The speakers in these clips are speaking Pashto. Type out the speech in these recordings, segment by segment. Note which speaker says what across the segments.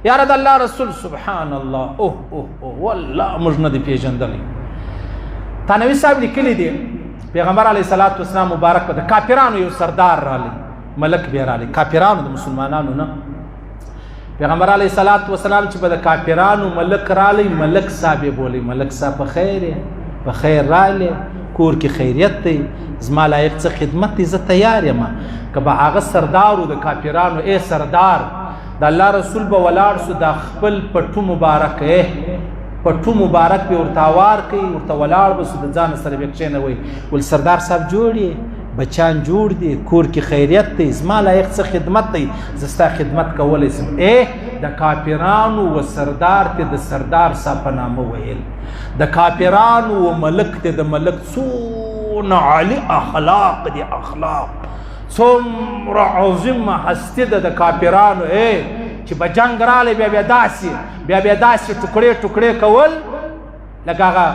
Speaker 1: یاره د الله رسول سبحان الله اوه اوه اوه والله موږ نه دي پیژندلی. تانوي صاحب لیکلی دی پیغمبر علیه الصلاۃ والسلام مبارک د کافرانو یو سردار رالی، ملک به رالی، کافرانو د مسلمانانو نه. پیغمبر علیه الصلاۃ والسلام چې به د کافرانو ملک رالی، ملک صاحب بولی، ملک صاحب په خیر په خیر رالی، کور کې خیریت دی، زما لایق څه خدمت دی، زه تیار یم. که به هغه سردار د کافرانو ای سردار د الله رسول به ولاړ سو د خپل پټو مبارک پټو مبارک به ورته وار کوي، ورته ولاړ به سو د ځان سره به کښېنوي ول سردار صاحب جوړ یې، بچان جوړ دي، کور کې خیریت دی، زما لایق څه خدمت دی، زه ستا خدمت کولی سم. د کافرانو و سردار ته د سردار صاحب په نامه ویل، د کافرانو و ملک ته د ملک څونه عالی اخلاق دي، اخلاق څومره عظیمه هستی ده د کافرانو. چې به جنګ رالی بیا بیا داسې ټوکړې ټوکړې کول لکه هغه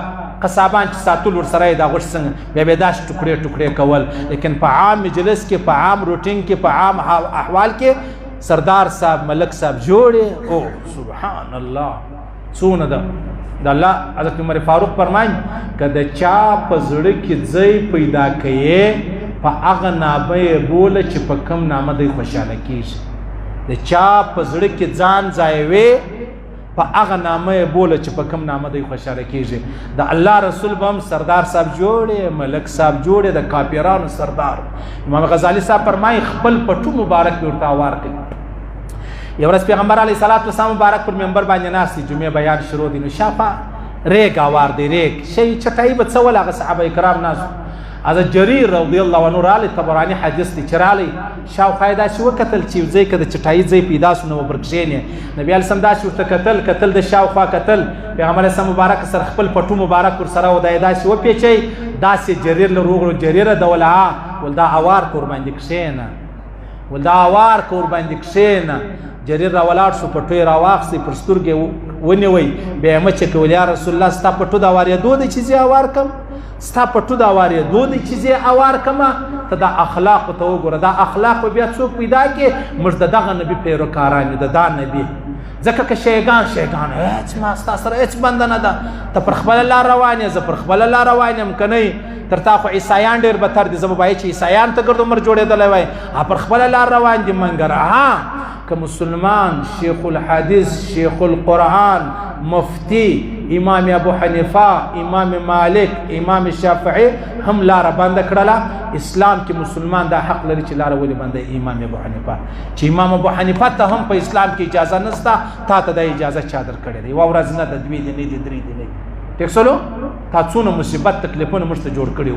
Speaker 1: قصابان چې ساتل ورسره یې دا غوښ څنګه بیا داسې ټوکړې ټوکړې کول. لیکن په عام مجلس کې، په عام روټین کې، په عام احوال کې سردار صاحب ملک صاحب جوړې. او سبحان الله څونه ده د الله. حضرت عمر فاروق فرمایي که د چا په زړه کې ځای پیدا کوي په هغه نامه یې بوله چې په کوم نامه دی خوشحاله کېږي. د چا په زړه کې ځان ځایوي په هغه نامه یې بوله چې په کوم نامه دی خوشحاله کېږي. د الله رسول به هم سردار صاحب جوړې، ملک صاحب جوړې، د کافرانو سردار. امام غزالی صاحب فرمایي خپل پټو مبارک به ورته هوار کړي. یو ورځ پیغمبر علیه الصلاۃ والسلام مبارک پر منبر باندې ناست دي، جمعې بیان شروع دي، نو شاپه ریګ هوار دی، ریګ شی چټایي به څه ول، هغه صحابه کرام ناست. حضرت جریر رضی الله عنه رالی، طبرانی حدیث دی چې رالی شاوخوا یې داسې وکتل چې یو ځای که د چټایي ځای پیدا سو نو ور کښېنې. نبي علیه السلام داسې ورته کتل د شاوخوا کتل، پیغمبر علیه السلام مبارک سره خپل پټو مبارک ورسره و، دا یې داسې وپېچئ، داسې جریر له روغلو جریره ده ول ول دا هوار که ورباندې کښېنه، ول دا هوار که ورباندې کښېنه. جریر را ولاړ شو، پټو یې راواخیستې، پر سترګې ونیوئ، بیا یې مچه کول، یا رسول الله ستا پټو د هوارېدو دی چې زه هوار کړم، ستا پټو د هوارېدو دی چې زه هوار کړمه. ته دا اخلاقو ته وګوره، دا اخلاق به بیا څوک پیدا کړي؟ موږ د دغه نبي پیروکاران یو، د دا نبي. ځکه که شیګان هېڅ ما ستا سره هېڅ بنده نه ده، ته پر خپله لار روان یې، زه پر خپله لار روان یم، که نه تر تا خو عیسایان ډېر بتر دي، زه به وایي چې عیسایان ته ګرد عمر جوړېدلی وای، پر خپله لار روان دي. منګر که مسلمان شیخ الحدیث، شیخ القرآن، مفتی امام ابو حنیفه، امام مالک، امام شافعی هم لاره بنده کړله. اسلام کې مسلمان دا حق لري چې لاره ولې بنده امام ابو حنیفه، چې امام ابو حنیفه ته هم په اسلام کې اجازه نشته، تا ته د اجازه چا درکړې ده؟ یوه ورځ نه ده، 2 دي نه دي، 3 دي نه دي. ټیک سلو تا څونه مصیبت تکلیفونه موږ ته جوړ کړي.